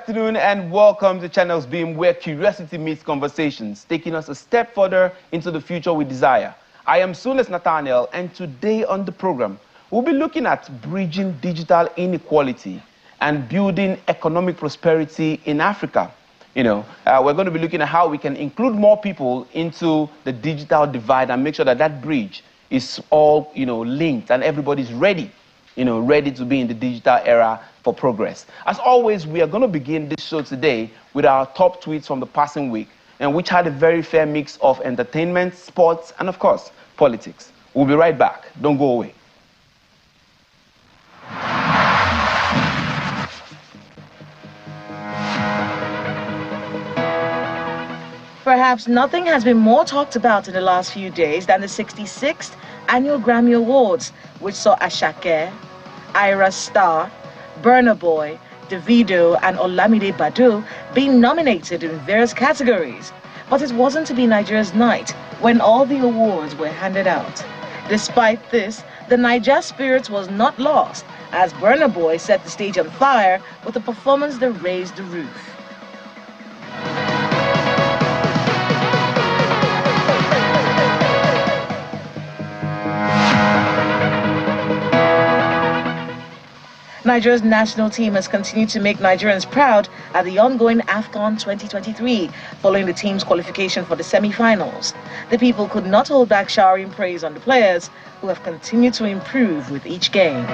afternoon and welcome to Channels Beam, where curiosity meets conversations, taking us a step further into the future we desire. I am Sules Nathaniel, and today on the program, we'll be looking at bridging digital inequality and building economic prosperity in Africa. We're going to be looking at how we can include more people into the digital divide and make sure that that bridge is all, linked and everybody's ready. Ready to be in the digital era for progress. As always, we are going to begin this show today with our top tweets from the passing week, and which had a very fair mix of entertainment, sports, and of course, politics. We'll be right back. Don't go away. Perhaps nothing has been more talked about in the last few days than the 66th Annual Grammy Awards, which saw Asake, Ira Star, Burna Boy, Davido, and Olamide Badu being nominated in various categories. But it wasn't to be Nigeria's night when all the awards were handed out. Despite this, the Niger spirit was not lost, as Burna Boy set the stage on fire with a performance that raised the roof. Nigeria's national team has continued to make Nigerians proud at the ongoing AFCON 2023, following the team's qualification for the semi-finals. The people could not hold back showering praise on the players, who have continued to improve with each game.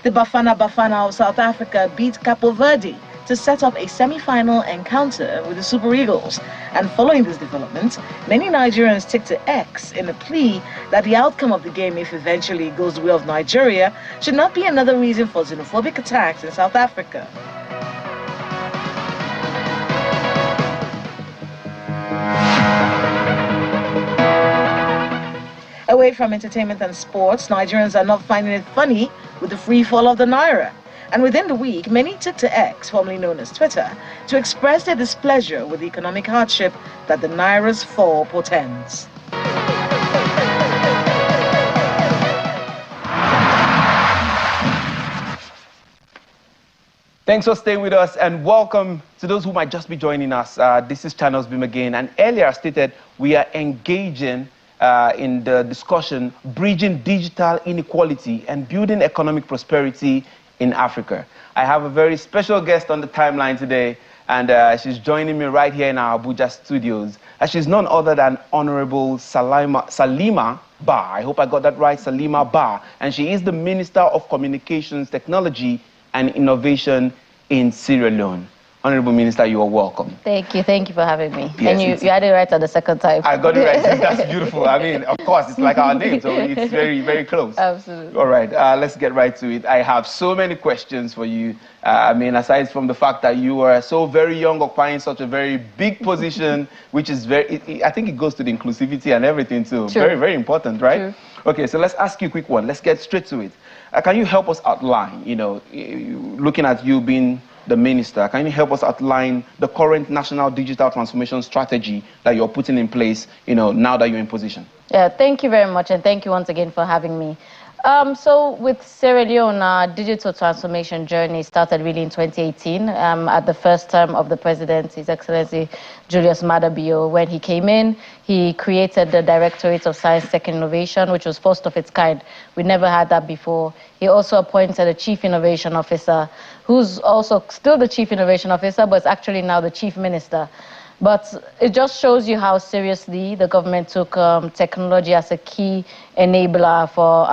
The Bafana Bafana of South Africa beat Cape Verde to set up a semi-final encounter with the Super Eagles. And following this development, many Nigerians took to X in a plea that the outcome of the game, if eventually goes the way of Nigeria, should not be another reason for xenophobic attacks in South Africa. Away from entertainment and sports, Nigerians are not finding it funny with the free fall of the Naira. And within the week, many took to X, formerly known as Twitter, to express their displeasure with the economic hardship that the Naira's fall portends. Thanks for staying with us, and welcome to those who might just be joining us. This is Channels Beam again, and earlier I stated we are engaging in the discussion bridging digital inequality and building economic prosperity in Africa. I have a very special guest on the timeline today, and she's joining me right here in our Abuja studios. She's none other than Honorable Salima Ba. I hope I got that right, Salima Ba. And she is the Minister of Communications, Technology and Innovation in Sierra Leone. Honorable Minister, you are welcome. Thank you for having me. Yes, and you had it right at the second time. I got it right. That's beautiful. I mean, of course, it's like our name, so it's very, very close. Absolutely. All right, let's get right to it. I have so many questions for you. Aside from the fact that you are so very young, occupying such a very big position, which is I think it goes to the inclusivity and everything too. True. Very, very important, right? True. Okay, so let's ask you a quick one. Let's get straight to it. Can you help us outline, looking at you being the minister, can you help us outline the current national digital transformation strategy that you're putting in place, now that you're in position? Yeah, thank you very much, and thank you once again for having me. So with Sierra Leone, our digital transformation journey started really in 2018 at the first term of the president, His Excellency Julius Maada Bio. When he came in, he created the Directorate of Science, Tech and Innovation, which was first of its kind. We never had that before. He also appointed a Chief Innovation Officer, who's also still the Chief Innovation Officer, but is actually now the Chief Minister. But it just shows you how seriously the government took technology as a key enabler for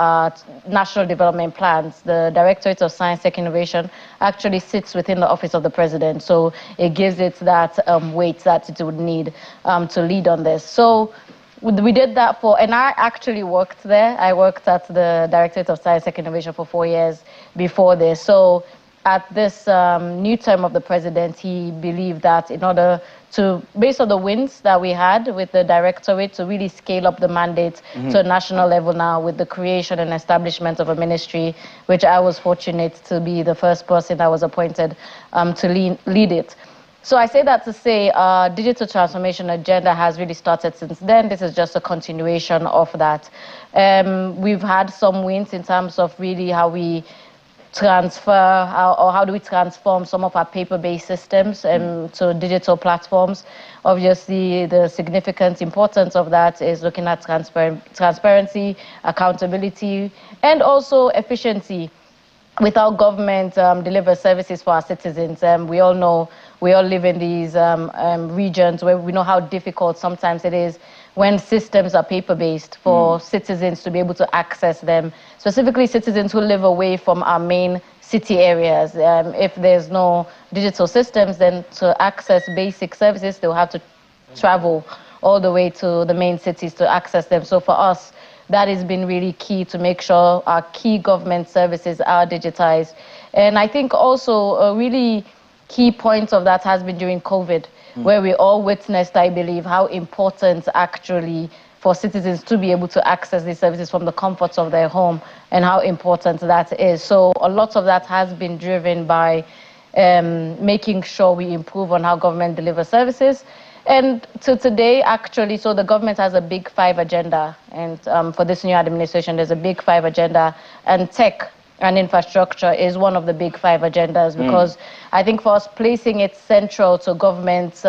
national development plans. The Directorate of Science, Tech, Innovation actually sits within the Office of the President, so it gives it that weight that it would need to lead on this. So we did that and I actually worked there. I worked at the Directorate of Science, Tech, Innovation for 4 years before this. So at this new term of the president, he believed that in order to, based on the wins that we had with the directorate, to really scale up the mandate to a national level now with the creation and establishment of a ministry, which I was fortunate to be the first person that was appointed to lead it. So I say that to say digital transformation agenda has really started since then. This is just a continuation of that. We've had some wins in terms of really how we transfer, how do we transform some of our paper-based systems to digital platforms. Obviously, the significant importance of that is looking at transparency, accountability, and also efficiency. Without government deliver services for our citizens, we all know, we all live in these regions where we know how difficult sometimes it is when systems are paper-based for citizens to be able to access them, specifically citizens who live away from our main city areas. If there's no digital systems, then to access basic services, they'll have to travel all the way to the main cities to access them. So for us, that has been really key to make sure our key government services are digitized. And I think also a really key point of that has been during COVID, where we all witnessed, I believe, how important actually for citizens to be able to access these services from the comforts of their home, and how important that is. So a lot of that has been driven by making sure we improve on how government delivers services. And to today, actually, so the government has a Big Five agenda. And for this new administration, there's a Big Five agenda. And tech and infrastructure is one of the Big Five agendas, because I think for us, placing it central to government's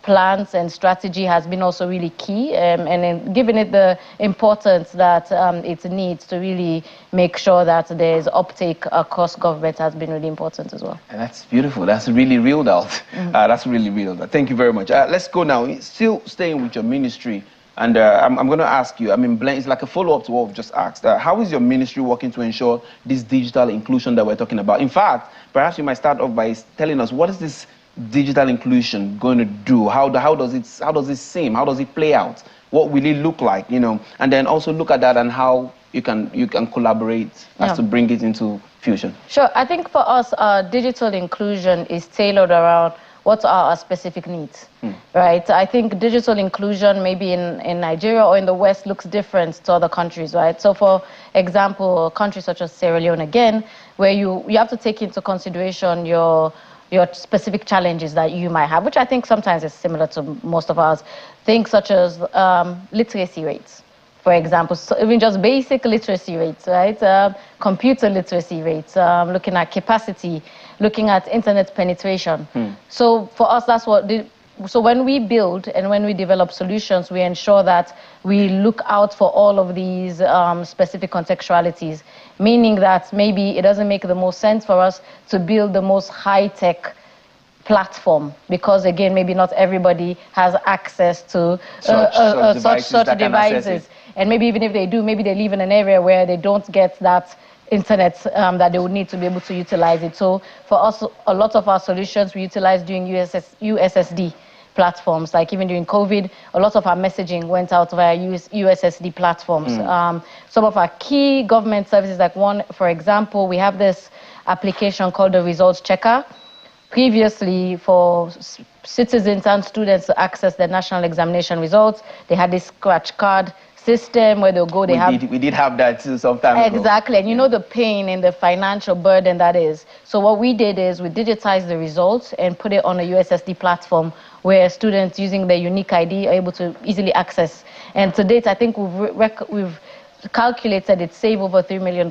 plans and strategy has been also really key, and in giving it the importance that it needs to really make sure that there's uptake across government has been really important as well. And that's beautiful. That's really reeled out. That's really reeled out. Thank you very much. Let's go now. Still staying with your ministry, and I'm going to ask you, I mean, it's like a follow-up to what we've just asked. How is your ministry working to ensure this digital inclusion that we're talking about? In fact, perhaps you might start off by telling us, what is this digital inclusion going to do? How does it seem? How does it play out? What will it look like? You know, and then also look at that and how you can collaborate as to bring it into fusion. Sure. I think for us, digital inclusion is tailored around what are our specific needs, right? I think digital inclusion maybe in Nigeria or in the West looks different to other countries, right? So for example, countries such as Sierra Leone, again, where you have to take into consideration your specific challenges that you might have, which I think sometimes is similar to most of ours. Things such as literacy rates, for example, so even just basic literacy rates, right? Computer literacy rates, looking at capacity, looking at internet penetration. So for us, that's what so when we build and when we develop solutions, we ensure that we look out for all of these specific contextualities, meaning that maybe it doesn't make the most sense for us to build the most high-tech platform, because again, maybe not everybody has access to such devices. And maybe even if they do, maybe they live in an area where they don't get that internet that they would need to be able to utilize it. So for us, a lot of our solutions we utilize during USSD platforms. Like even during COVID, a lot of our messaging went out via USSD platforms. Some of our key government services, like one, for example, we have this application called the Results Checker. Previously, for citizens and students to access their national examination results, they had this scratch card system where they'll go, we did have that too sometimes. Exactly, and you know the pain and the financial burden that is. So what we did is we digitized the results and put it on a USSD platform where students using their unique ID are able to easily access. And to date, I think we've calculated it save over $3 million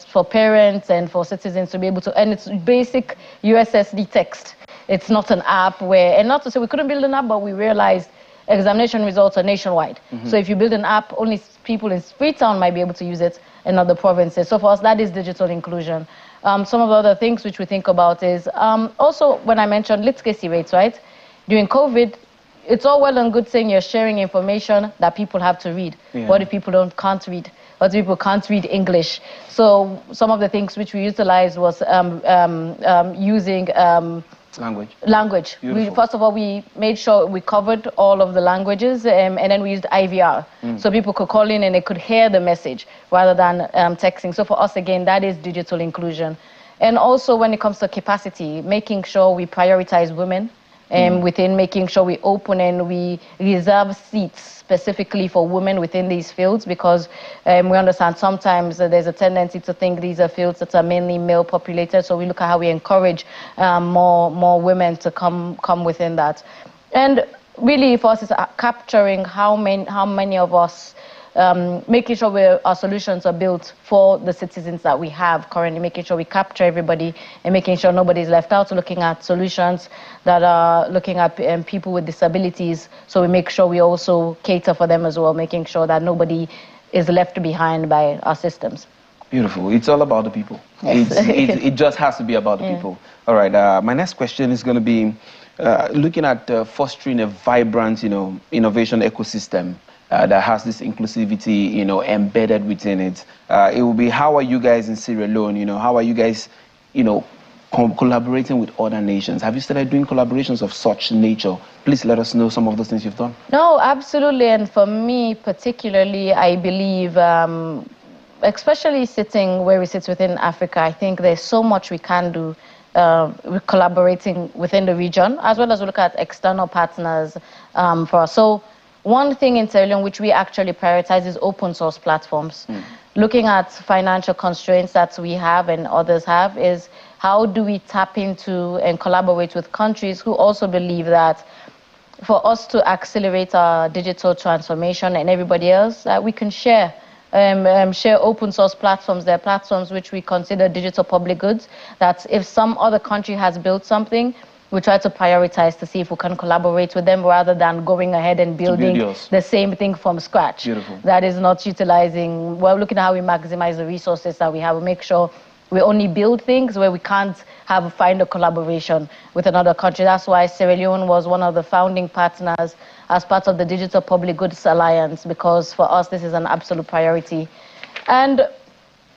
for parents and for citizens to be able to, and it's basic USSD text. It's not an app where, and not to say we couldn't build an app, but we realized examination results are nationwide. So if you build an app, only people in Freetown might be able to use it in other provinces. So for us, that is digital inclusion. Some of the other things which we think about is also when I mentioned literacy rates, right? During COVID, it's all well and good saying you're sharing information that people have to read. What if people can't read? What if people can't read English? So some of the things which we utilized was using language. First of all, we made sure we covered all of the languages, and then we used IVR. So people could call in and they could hear the message rather than texting. So for us, again, that is digital inclusion. And also when it comes to capacity, making sure we prioritize women within making sure we open and we reserve seats specifically for women within these fields, because we understand sometimes there's a tendency to think these are fields that are mainly male populated. So we look at how we encourage more women to come within that. And really for us it's capturing how many of us, making sure our solutions are built for the citizens that we have currently, making sure we capture everybody and making sure nobody's left out, looking at solutions that are looking at people with disabilities. So we make sure we also cater for them as well, making sure that nobody is left behind by our systems. Beautiful. It's all about the people. Yes. It just has to be about the people. All right. My next question is going to be looking at fostering a vibrant, innovation ecosystem that has this inclusivity, embedded within it. It will be, how are you guys in Sierra Leone? How are you guys, collaborating with other nations? Have you started doing collaborations of such nature? Please let us know some of those things you've done. No, absolutely. And for me particularly, I believe, especially sitting where we sit within Africa, I think there's so much we can do collaborating within the region, as well as we look at external partners for us. So one thing in Sierra Leone which we actually prioritize is open source platforms. Looking at financial constraints that we have and others have, is how do we tap into and collaborate with countries who also believe that for us to accelerate our digital transformation and everybody else, that we can share open source platforms. There are platforms which we consider digital public goods, that if some other country has built something, we try to prioritize to see if we can collaborate with them rather than going ahead and building the same thing from scratch. Beautiful. That is not utilizing, we're looking at how we maximize the resources that we have. We make sure we only build things where we can't find a collaboration with another country. That's why Sierra Leone was one of the founding partners as part of the Digital Public Goods Alliance, because for us this is an absolute priority. And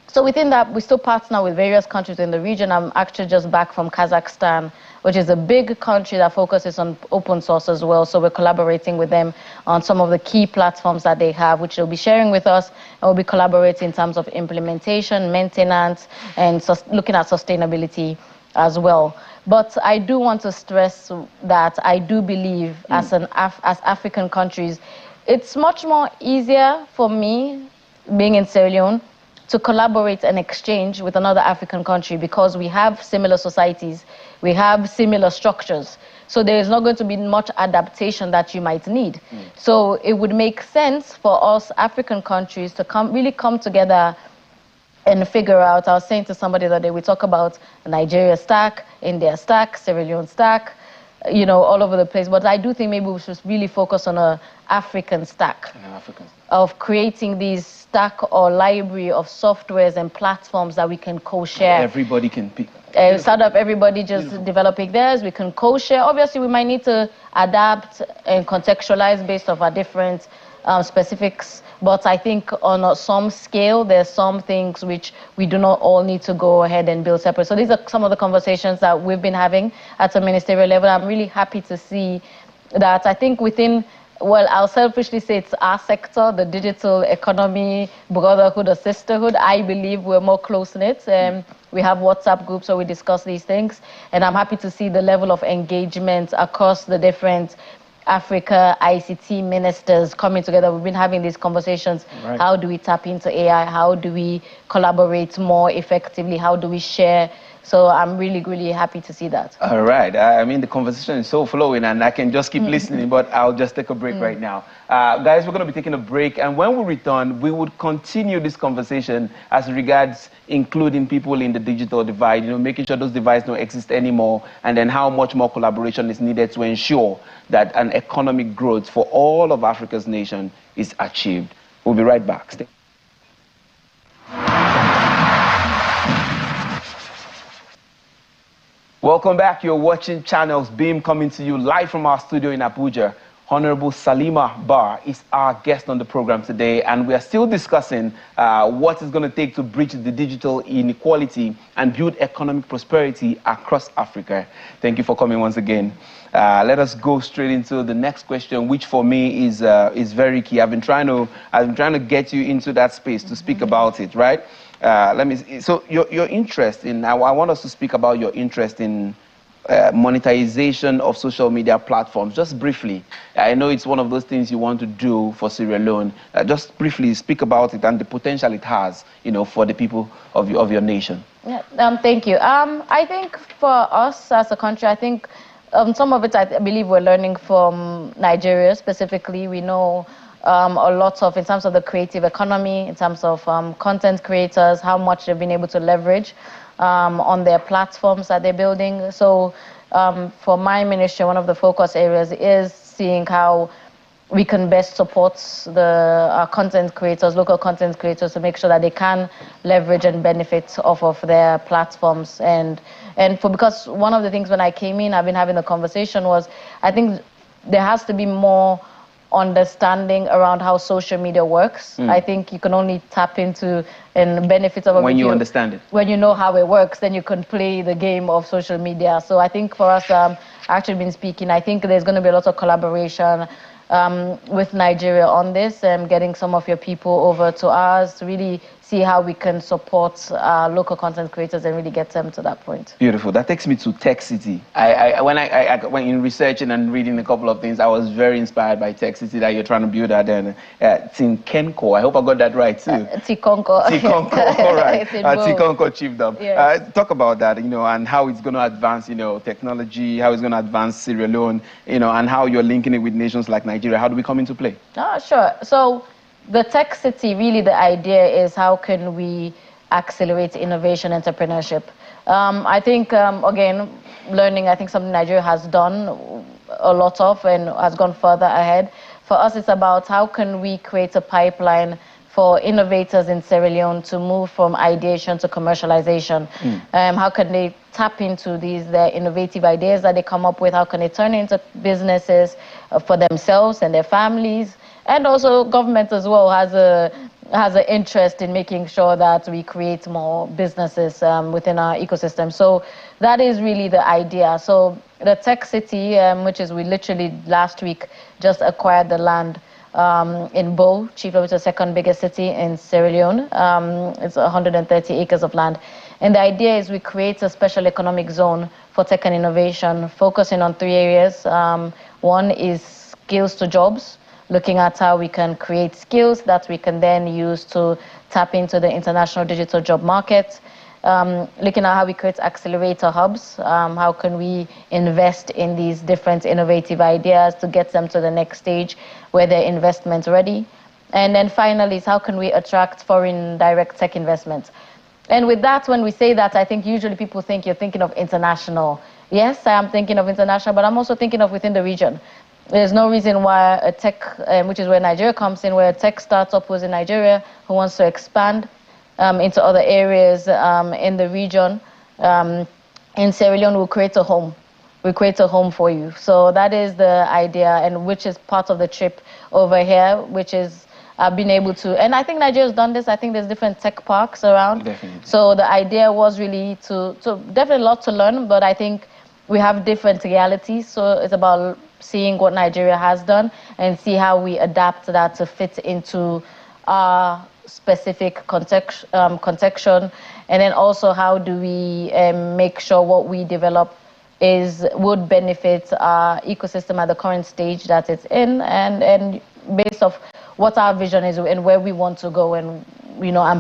so within that, we still partner with various countries in the region. I'm actually just back from Kazakhstan, which is a big country that focuses on open source as well. So we're collaborating with them on some of the key platforms that they have, which they'll be sharing with us. And we'll be collaborating in terms of implementation, maintenance, and looking at sustainability as well. But I do want to stress that I do believe as African countries, it's much more easier for me, being in Sierra Leone, to collaborate and exchange with another African country, because we have similar societies, we have similar structures. So there is not going to be much adaptation that you might need. So it would make sense for us African countries to really come together and figure out. I was saying to somebody the other day, we talk about Nigeria stack, India stack, Sierra Leone stack, all over the place. But I do think maybe we should really focus on an African stack. Of creating these stack or library of softwares and platforms that we can co-share. Everybody can pick. Startup, everybody just developing theirs. We can co-share. Obviously, we might need to adapt and contextualize based on our different specifics. But I think on some scale, there's some things which we do not all need to go ahead and build separate. So these are some of the conversations that we've been having at a ministerial level. I'm really happy to see that. I think within, well, I'll selfishly say it's our sector, the digital economy, brotherhood or sisterhood. I believe we're more close-knit. We have WhatsApp groups where we discuss these things. And I'm happy to see the level of engagement across the different Africa ICT ministers coming together. We've been having these conversations. Right. How do we tap into AI? How do we collaborate more effectively? How do we share? So I'm really, really happy to see that. All right. I mean, the conversation is so flowing, and I can just keep listening, but I'll just take a break right now. Guys, we're going to be taking a break, and when we return, we would continue this conversation as regards including people in the digital divide, making sure those divides don't exist anymore, and then how much more collaboration is needed to ensure that an economic growth for all of Africa's nations is achieved. We'll be right back. Stay. Welcome back. You're watching Channels Beam, coming to you live from our studio in Abuja. Honorable Salima Bar is our guest on the program today, and we are still discussing what it's going to take to bridge the digital inequality and build economic prosperity across Africa. Thank you for coming once again. Let us go straight into the next question, which for me is very key. I've been trying to get you into that space to speak about it, right? So your interest in, I want us to speak about your interest in monetization of social media platforms. Just briefly, I know it's one of those things you want to do for Sierra Leone. Just briefly speak about it and the potential it has, for the people of your nation. Yeah, thank you. I think for us as a country, I think some of it I believe we're learning from Nigeria specifically. We know a lot of, in terms of the creative economy, in terms of content creators, how much they've been able to leverage on their platforms that they're building. So for my ministry, one of the focus areas is seeing how we can best support the content creators, local content creators, to make sure that they can leverage and benefit off of their platforms. Because one of the things when I came in, I've been having a conversation was, I think there has to be more understanding around how social media works. I think you can only tap into and benefit of it when you understand it. When you know how it works, then you can play the game of social media. So I think for us, actually been speaking, I think there's going to be a lot of collaboration with Nigeria on this, and getting some of your people over to ours to really see how we can support local content creators and really get them to that point. Beautiful. That takes me to Tech City. When in researching and reading a couple of things, I was very inspired by Tech City that you're trying to build at. And it's in Kenko. I hope I got that right too. Tikonko. Tikonko. All right. Tikonko Chiefdom. Yeah. Talk about that, and how it's going to advance, technology, how it's going to advance Sierra Leone, and how you're linking it with nations like Nigeria. How do we come into play? Sure. So the Tech City, really the idea is how can we accelerate innovation entrepreneurship. I think, again, learning, I think something Nigeria has done a lot of and has gone further ahead. For us, it's about how can we create a pipeline for innovators in Sierra Leone to move from ideation to commercialization. How can they tap into their innovative ideas that they come up with? How can they turn it into businesses for themselves and their families? And also government as well has an interest in making sure that we create more businesses within our ecosystem. So that is really the idea. So the Tech City, which is we literally last week just acquired the land in Bo, Chiefdom, which is the second biggest city in Sierra Leone. It's 130 acres of land. And the idea is we create a special economic zone for tech and innovation, focusing on 3 areas. One is skills to jobs, looking at how we can create skills that we can then use to tap into the international digital job market. Looking at how we create accelerator hubs, how can we invest in these different innovative ideas to get them to the next stage where they're investment ready. And then finally is how can we attract foreign direct tech investment. And with that, when we say that, I think usually people think you're thinking of international. Yes, I am thinking of international, but I'm also thinking of within the region. There's no reason why a tech, which is where Nigeria comes in, where a tech startup was in Nigeria who wants to expand into other areas in the region, in Sierra Leone, will create a home. We create a home for you. So that is the idea, and which is part of the trip over here, which is being able to, and I think Nigeria's done this. I think there's different tech parks around. Definitely. So the idea was really to definitely a lot to learn, but I think we have different realities. So it's about seeing what Nigeria has done and see how we adapt that to fit into our specific contextual, and then also how do we make sure what we develop would benefit our ecosystem at the current stage that it's in, and based off what our vision is and where we want to go and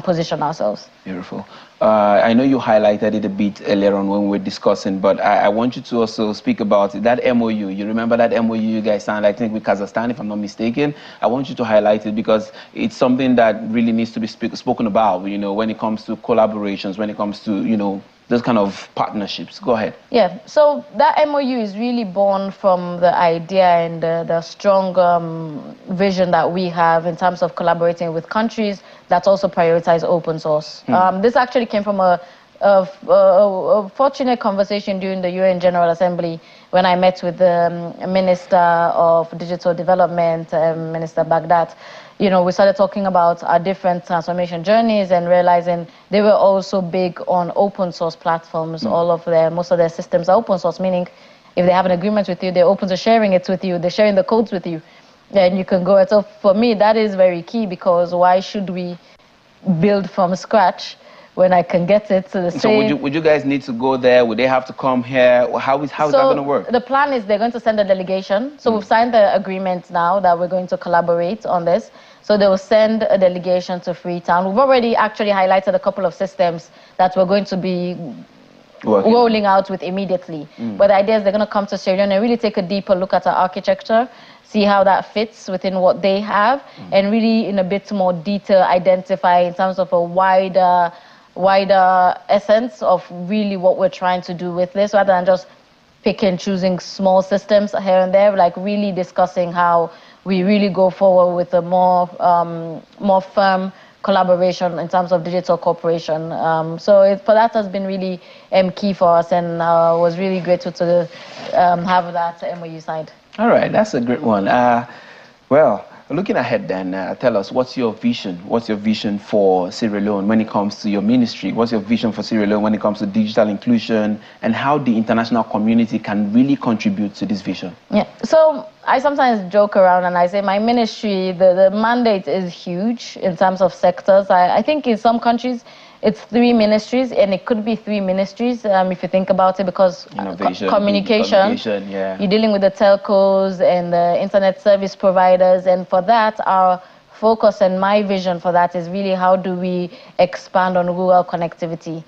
position ourselves. Beautiful. I know you highlighted it a bit earlier on when we were discussing, but I want you to also speak about it. That MOU. You remember that MOU you guys signed, I think, with Kazakhstan, if I'm not mistaken. I want you to highlight it because it's something that really needs to be spoken about, when it comes to collaborations, when it comes to, those kind of partnerships. Go ahead. Yeah, so that MOU is really born from the idea and the strong vision that we have in terms of collaborating with countries that also prioritize open source. This actually came from a fortunate conversation during the UN General Assembly when I met with the Minister of Digital Development, Minister Baghdad. We started talking about our different transformation journeys and realizing they were also big on open source platforms. Most of their systems are open source, meaning if they have an agreement with you, they're open to sharing it with you, they're sharing the codes with you, and you can go. So for me, that is very key, because why should we build from scratch when I can get it to the same. So would you guys need to go there? Would they have to come here? How is that going to work? The plan is they're going to send a delegation. So we've signed the agreement now that we're going to collaborate on this. So they will send a delegation to Freetown. We've already actually highlighted a couple of systems that we're going to be rolling out with immediately. But the idea is they're going to come to Sierra Leone and really take a deeper look at our architecture, see how that fits within what they have, and really in a bit more detail identify in terms of a wider essence of really what we're trying to do with this, rather than just pick and choosing small systems here and there, like really discussing how we really go forward with a more firm collaboration in terms of digital cooperation. So for that has been really key for us, and was really grateful to have that MOU signed. All right, that's a great one. Well, looking ahead then, tell us, what's your vision? What's your vision for Sierra Leone when it comes to your ministry? What's your vision for Sierra Leone when it comes to digital inclusion, and how the international community can really contribute to this vision? Yeah, so I sometimes joke around and I say my ministry, the mandate is huge in terms of sectors. I think in some countries, it's 3 ministries, and it could be 3 ministries if you think about it, because communication, yeah. You're dealing with the telcos and the internet service providers, and for that, our focus and my vision for that is really how do we expand on rural connectivity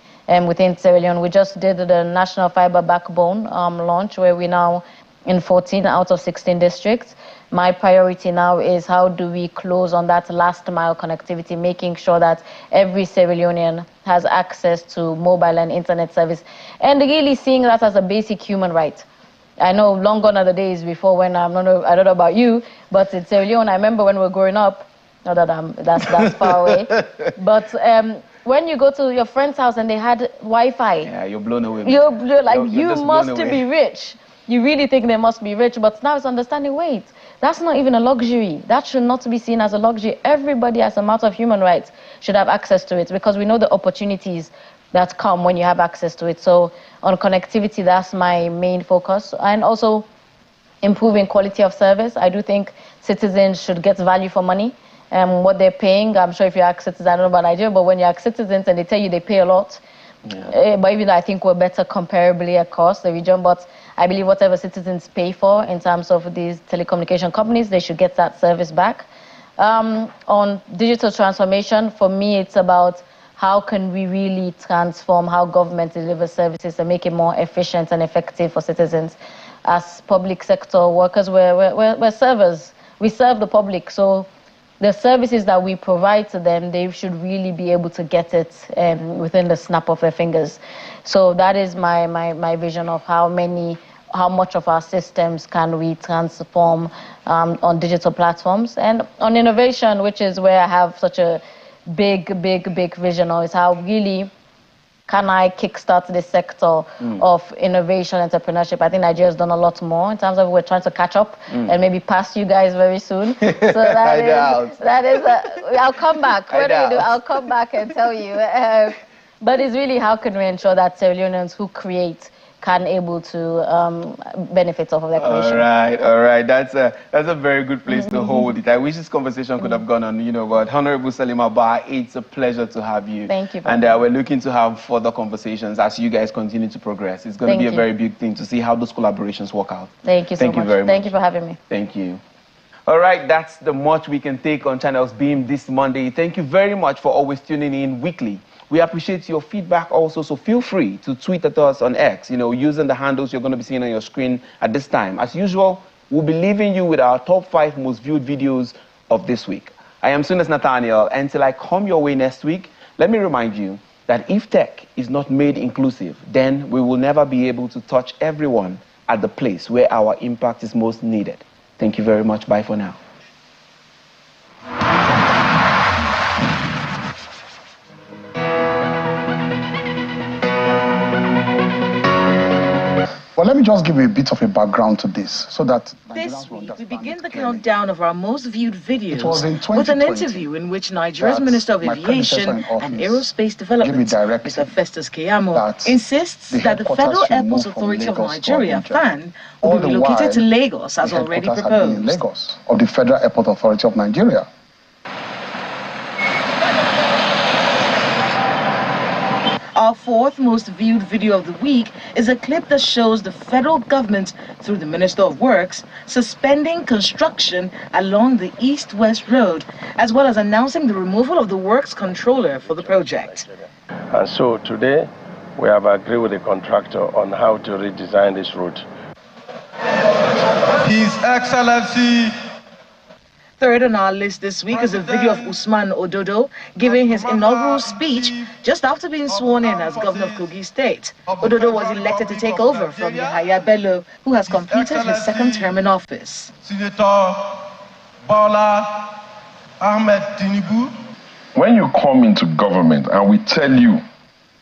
within Sierra Leone. We just did the National Fiber Backbone launch, where we're now in 14 out of 16 districts. My priority now is how do we close on that last mile connectivity, making sure that every Sierra Leonean has access to mobile and internet service, and really seeing that as a basic human right. I know long gone are the days before when I don't know about you, but in Sierra Leone, I remember when we were growing up, not that that's far away, but when you go to your friend's house and they had Wi-Fi, yeah, you're blown away. You're like, you must be rich. You really think they must be rich, but now it's understanding, wait, that's not even a luxury. That should not be seen as a luxury. Everybody, as a matter of human rights, should have access to it, because we know the opportunities that come when you have access to it. So on connectivity, that's my main focus. And also improving quality of service. I do think citizens should get value for money. What they're paying, I'm sure if you ask citizens, I don't know about Nigeria, but when you ask citizens and they tell you they pay a lot, but even though I think we're better comparably across the region, but I believe whatever citizens pay for in terms of these telecommunication companies, they should get that service back. On digital transformation, for me, it's about how can we really transform how government delivers services and make it more efficient and effective for citizens. As public sector workers, we're servers. We serve the public, so the services that we provide to them, they should really be able to get it within the snap of their fingers. So that is my vision of how much of our systems can we transform on digital platforms. And on innovation, which is where I have such a big vision, is how really can I kickstart this sector of innovation, entrepreneurship. I think Nigeria's done a lot more in terms of we're trying to catch up and maybe pass you guys very soon. So that is I'll come back. What do you do? I'll come back and tell you. But it's really how can we ensure that Sierra Leoneans who create can able to benefit off of their creation. All right. That's a very good place to hold it. I wish this conversation could have gone on, but Honorable Salima Ba, it's a pleasure to have you. Thank you. And we're looking to have further conversations as you guys continue to progress. It's going to be a very big thing to see how those collaborations work out. Thank you so much. Thank you very much. Thank you for having me. Thank you. All right, that's the much we can take on Channels Beam this Monday. Thank you very much for always tuning in weekly. We appreciate your feedback also, so feel free to tweet at us on X, using the handles you're going to be seeing on your screen at this time. As usual, we'll be leaving you with our top 5 most viewed videos of this week. I am Sunas Nathaniel, and until I come your way next week, let me remind you that if tech is not made inclusive, then we will never be able to touch everyone at the place where our impact is most needed. Thank you very much. Bye for now. Well, let me just give you a bit of a background to this so that this week we begin the countdown of our most viewed videos with an interview in which Nigeria's Minister of Aviation and Aerospace Development, Mr. Festus Keyamo, insists that the Federal Airports Authority of Nigeria, FAN, will be relocated to Lagos as already proposed. Lagos of the Federal Airport Authority of Nigeria. fourth most viewed video of the week is a clip that shows the federal government, through the Minister of Works, suspending construction along the east-west road, as well as announcing the removal of the works controller for the project. And so today, we have agreed with the contractor on how to redesign this route. His Excellency. Third on our list this week is a video of Usman Ododo giving his inaugural speech just after being sworn in as governor of Kogi State. Ododo was elected to take over from Yahaya Bello, who has completed his second term in office. Senator Bola Ahmed Tinubu. When you come into government and we tell you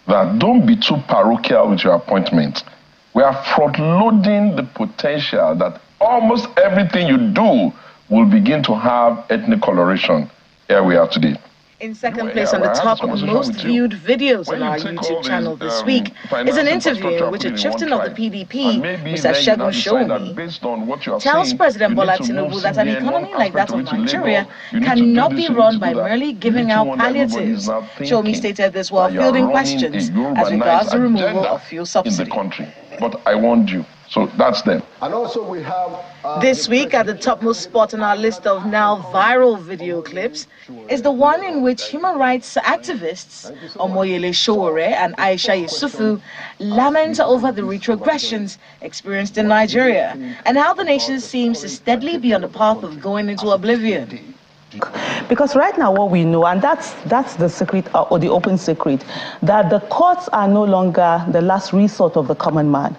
that don't be too parochial with your appointment, we are front-loading the potential that almost everything you do will begin to have ethnic coloration. Here we are today. In second place on the top most viewed videos on our YouTube channel this week is an interview in which a chieftain of the PDP, Mr. Segun Shomi, tells President Bola Tinubu that an economy like that of Nigeria cannot be run by merely giving out palliatives. Shomi stated this while fielding questions as regards the removal of fuel subsidy. But I warned you. So that's them. And also we have... This week, at the topmost spot on our list of now viral video clips, is the one in which human rights activists Omoyele Sowore and Aisha Yusufu lament over the retrogressions experienced in Nigeria and how the nation seems to steadily be on the path of going into oblivion. Because right now what we know, and that's the secret or the open secret, that the courts are no longer the last resort of the common man.